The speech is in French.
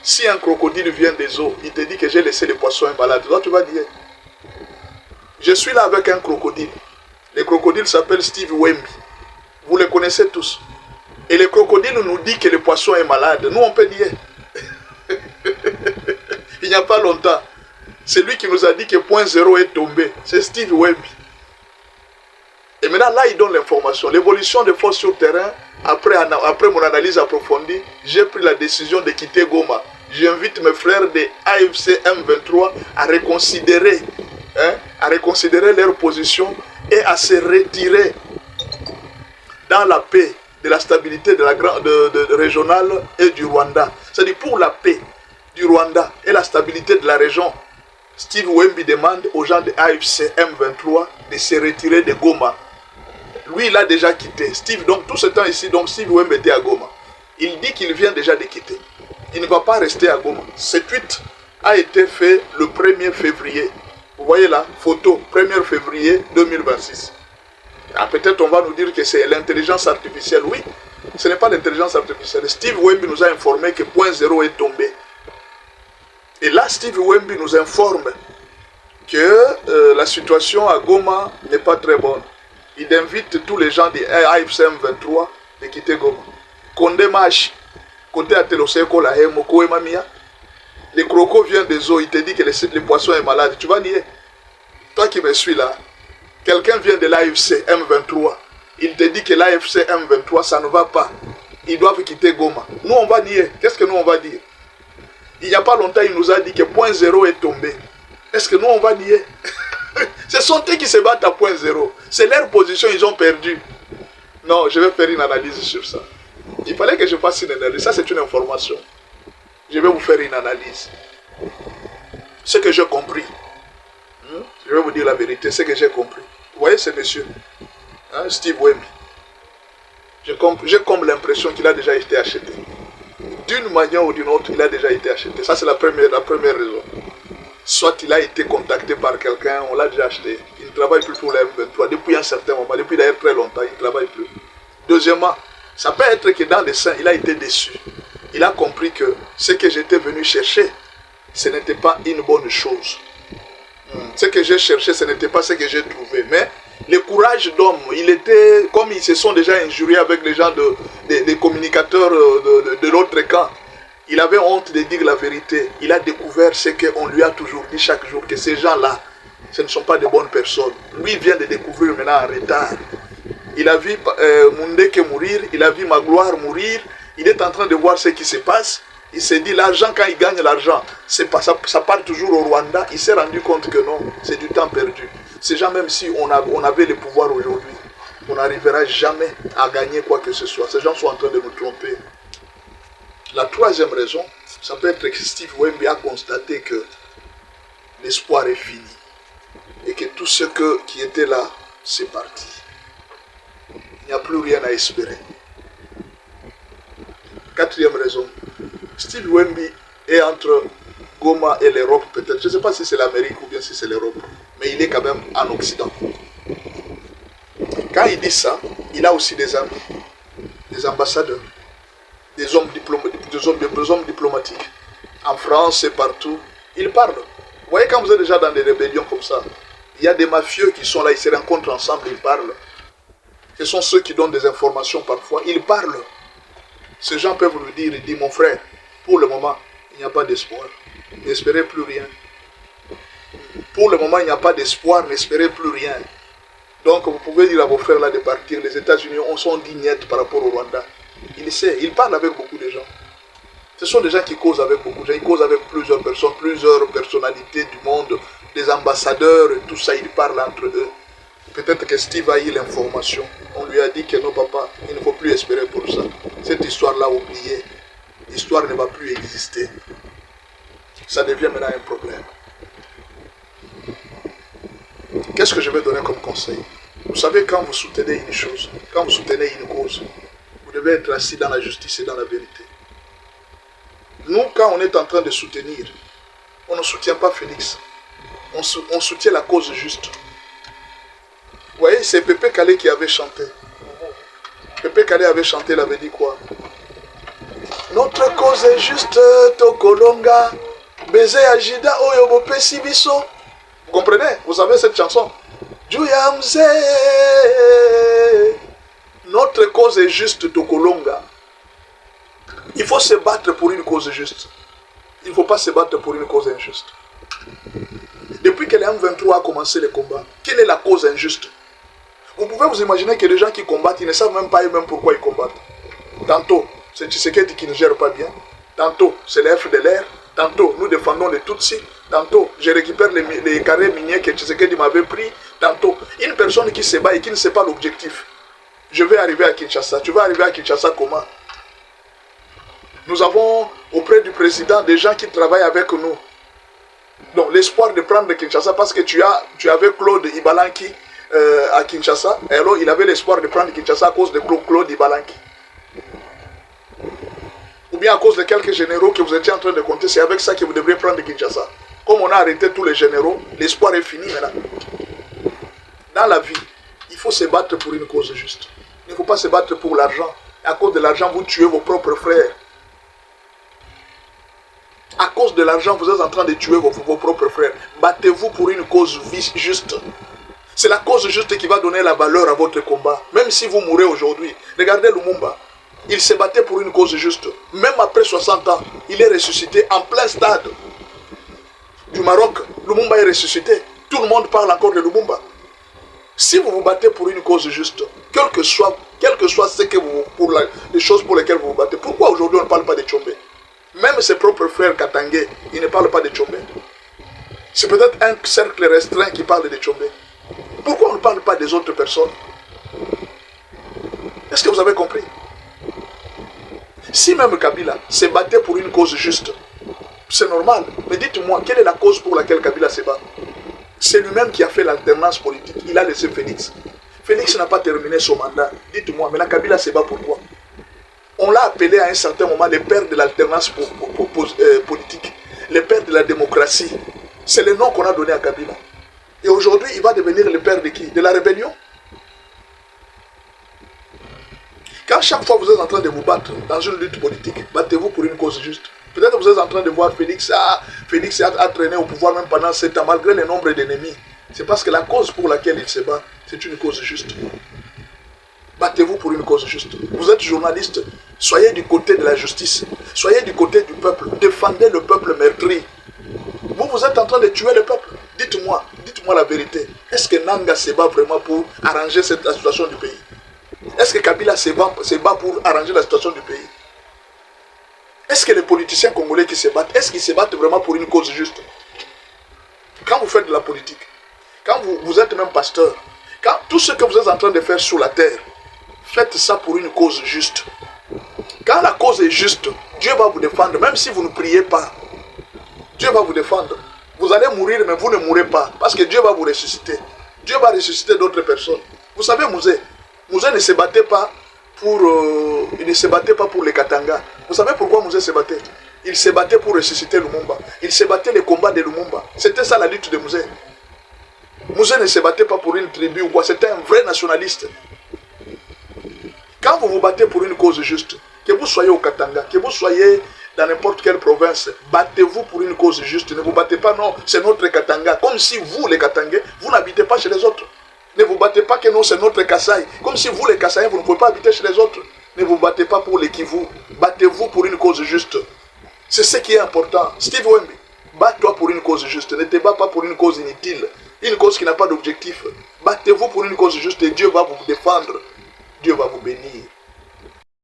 Si un crocodile vient des eaux, il te dit que j'ai laissé les poissons malades, toi tu vas dire, je suis là avec un crocodile. Le crocodile s'appelle Steve Wemby. Vous le connaissez tous. Et le crocodile nous dit que le poisson est malade. Nous on peut dire. Il n'y a pas longtemps, c'est lui qui nous a dit que point zéro est tombé. C'est Steve Wemby. Et maintenant là il donne l'information. L'évolution des forces sur le terrain, après mon analyse approfondie, j'ai pris la décision de quitter Goma. J'invite mes frères de AFC M23 à reconsidérer leur position et à se retirer dans la paix, de la stabilité de régionale et du Rwanda. C'est-à-dire pour la paix du Rwanda et la stabilité de la région, Steve Wemby demande aux gens de AFC M23 de se retirer de Goma. Lui, il a déjà quitté. Steve, donc tout ce temps ici, donc Steve Wemby était à Goma. Il dit qu'il vient déjà de quitter. Il ne va pas rester à Goma. Cette tweet a été fait le 1er février. Vous voyez là, photo, 1er février 2026. Ah, peut-être on va nous dire que c'est l'intelligence artificielle. Oui, ce n'est pas l'intelligence artificielle. Steve Wemby nous a informé que point zéro est tombé. Et là, Steve Wemby nous informe que la situation à Goma n'est pas très bonne. Il invite tous les gens de AFC M23 de quitter Goma. Condé Machi, côté Ateloseko, la Moko et Mamia. Le croco vient des eaux, il te dit que le poisson est malade. Tu vas nier. Toi qui me suis là, quelqu'un vient de l'AFC M23. Il te dit que l'AFC M23, ça ne va pas. Ils doivent quitter Goma. Nous, on va nier. Qu'est-ce que nous, on va dire? Il n'y a pas longtemps, il nous a dit que point zéro est tombé. Est-ce que nous, on va nier? Ce sont eux qui se battent à point zéro. C'est leur position, ils ont perdu. Non, je vais faire une analyse sur ça. Il fallait que je fasse une analyse. Ça, c'est une information. Je vais vous faire une analyse. Ce que j'ai compris. Je vais vous dire la vérité, ce que j'ai compris. Vous voyez ce monsieur, Steve Wemby. J'ai comme l'impression qu'il a déjà été acheté. D'une manière ou d'une autre, il a déjà été acheté. Ça, c'est la première raison. Soit il a été contacté par quelqu'un, on l'a déjà acheté. Il ne travaille plus pour la M23 depuis un certain moment, depuis d'ailleurs très longtemps, il ne travaille plus. Deuxièmement, ça peut être que dans le sein, il a été déçu. Il a compris que ce que j'étais venu chercher, ce n'était pas une bonne chose. Ce que j'ai cherché, ce n'était pas ce que j'ai trouvé. Mais le courage d'homme, il était, comme ils se sont déjà injuriés avec les gens des communicateurs de l'autre camp, il avait honte de dire la vérité. Il a découvert ce qu'on lui a toujours dit chaque jour, que ces gens-là, ce ne sont pas de bonnes personnes. Lui, il vient de découvrir maintenant en retard. Il a vu Mundeke mourir, il a vu Magloire mourir, il est en train de voir ce qui se passe. Il s'est dit, l'argent, quand il gagne l'argent, ça part toujours au Rwanda. Il s'est rendu compte que non, c'est du temps perdu. Ces gens, même si on avait le pouvoir aujourd'hui, on n'arrivera jamais à gagner quoi que ce soit. Ces gens sont en train de nous tromper. La troisième raison, ça peut être que Steve Wemby a constaté que l'espoir est fini. Et que tout ce qui était là, c'est parti. Il n'y a plus rien à espérer. Quatrième raison, Steve Wemby est entre Goma et l'Europe peut-être. Je ne sais pas si c'est l'Amérique ou bien si c'est l'Europe. Mais il est quand même en Occident. Quand il dit ça, il a aussi des amis, des ambassadeurs, des hommes diplomatiques. En France et partout, ils parlent. Vous voyez, quand vous êtes déjà dans des rébellions comme ça, il y a des mafieux qui sont là, ils se rencontrent ensemble, ils parlent. Ce sont ceux qui donnent des informations parfois, ils parlent. Ces gens peuvent vous dire, il dit, mon frère, pour le moment, il n'y a pas d'espoir. N'espérez plus rien. Pour le moment, il n'y a pas d'espoir, n'espérez plus rien. Donc, vous pouvez dire à vos frères là de partir. Les États-Unis sont dignettes par rapport au Rwanda. Il sait, il parle avec beaucoup de gens. Ce sont des gens qui causent avec beaucoup de gens. Ils causent avec plusieurs personnes, plusieurs personnalités du monde, des ambassadeurs, et tout ça, ils parlent entre eux. Peut-être que Steve a eu l'information. On lui a dit que non, papa, il ne faut plus espérer pour ça. Cette histoire-là, oubliée. L'histoire ne va plus exister. Ça devient maintenant un problème. Qu'est-ce que je vais donner comme conseil? Vous savez, quand vous soutenez une chose, quand vous soutenez une cause, vous devez être assis dans la justice et dans la vérité. Nous, quand on est en train de soutenir, on ne soutient pas Félix. On soutient la cause juste. Vous voyez, c'est Pépé Kalé qui avait chanté. Pépé Kalé avait chanté, il avait dit quoi? Notre cause est juste Tokolonga. Baiser Ajida Oyobo Pesibiso. Vous comprenez? Vous savez cette chanson? Juyamze. Notre cause est juste Tokolonga. Il faut se battre pour une cause juste. Il ne faut pas se battre pour une cause injuste. Depuis que les M23 a commencé les combats, quelle est la cause injuste? Vous pouvez vous imaginer que les gens qui combattent, ils ne savent même pas eux-mêmes pourquoi ils combattent. Tantôt, c'est Tshisekedi qui ne gère pas bien. Tantôt, c'est les FDLR. Tantôt, nous défendons les Tutsis. Tantôt, je récupère les carrés miniers que Tshisekedi m'avait pris. Tantôt, une personne qui se bat et qui ne sait pas l'objectif. Je vais arriver à Kinshasa. Tu vas arriver à Kinshasa comment? Nous avons auprès du président des gens qui travaillent avec nous. Donc l'espoir de prendre Kinshasa parce que tu avais Claude Ibalanki à Kinshasa. Et alors il avait l'espoir de prendre Kinshasa à cause de Claude Ibalanki. Ou bien à cause de quelques généraux que vous étiez en train de compter. C'est avec ça que vous devriez prendre Kinshasa. Comme on a arrêté tous les généraux, l'espoir est fini maintenant. Dans la vie, il faut se battre pour une cause juste. Il ne faut pas se battre pour l'argent. À cause de l'argent, vous tuez vos propres frères. À cause de l'argent, vous êtes en train de tuer vos propres frères. Battez-vous pour une cause juste. C'est la cause juste qui va donner la valeur à votre combat. Même si vous mourrez aujourd'hui. Regardez Lumumba. Il se battait pour une cause juste. Même après 60 ans, il est ressuscité en plein stade du Maroc. Lumumba est ressuscité. Tout le monde parle encore de Lumumba. Si vous vous battez pour une cause juste, quel que soit ce que les choses pour lesquelles vous vous battez, pourquoi aujourd'hui on ne parle pas de Tchombe? Même ses propres frères Katangé, ils ne parlent pas de Tchombe. C'est peut-être un cercle restreint qui parle de Tchombe. Pourquoi on ne parle pas des autres personnes? Est-ce que vous avez compris? Si même Kabila se battait pour une cause juste, c'est normal. Mais dites-moi, quelle est la cause pour laquelle Kabila se bat? C'est lui-même qui a fait l'alternance politique. Il a laissé Félix. Félix n'a pas terminé son mandat. Dites-moi, mais la Kabila se bat pourquoi? On l'a appelé à un certain moment le père de l'alternance politique, le père de la démocratie. C'est le nom qu'on a donné à Kabila. Et aujourd'hui, il va devenir le père de qui? De la rébellion? Quand chaque fois vous êtes en train de vous battre dans une lutte politique, battez-vous pour une cause juste. Peut-être vous êtes en train de voir Félix a traîné au pouvoir même pendant 7 ans, malgré le nombre d'ennemis. C'est parce que la cause pour laquelle il se bat, c'est une cause juste. Battez-vous pour une cause juste. Vous êtes journaliste, soyez du côté de la justice. Soyez du côté du peuple. Défendez le peuple meurtri. Vous êtes en train de tuer le peuple. Dites-moi la vérité. Est-ce que Nanga se bat vraiment pour arranger la situation du pays? Est-ce que Kabila se bat pour arranger la situation du pays? Est-ce que les politiciens congolais qui se battent, est-ce qu'ils se battent vraiment pour une cause juste? Quand vous faites de la politique, quand vous êtes même pasteur, quand tout ce que vous êtes en train de faire sur la terre, faites ça pour une cause juste. Quand la cause est juste, Dieu va vous défendre, même si vous ne priez pas. Dieu va vous défendre. Vous allez mourir, mais vous ne mourrez pas, parce que Dieu va vous ressusciter. Dieu va ressusciter d'autres personnes. Vous savez, Mouzé ne se battait pas pour les Katanga. Vous savez pourquoi Mouzé se battait? Il se battait pour ressusciter Lumumba. Il se battait les combats de Lumumba. C'était ça la lutte de Mouzé. Mouzé ne se battait pas pour une tribu ou quoi. C'était un vrai nationaliste. Quand vous vous battez pour une cause juste, que vous soyez au Katanga, que vous soyez dans n'importe quelle province, battez-vous pour une cause juste. Ne vous battez pas, non, c'est notre Katanga. Comme si vous, les Katangais, vous n'habitez pas chez les autres. Ne vous battez pas que non, c'est notre Kasaï. Comme si vous, les Kasaïens, vous ne pouvez pas habiter chez les autres. Ne vous battez pas pour les Kivu. Battez-vous pour une cause juste. C'est ce qui est important. Steve Wemby, bats-toi pour une cause juste. Ne te bats pas pour une cause inutile. Une cause qui n'a pas d'objectif. Battez-vous pour une cause juste et Dieu va vous défendre. Dieu va vous bénir.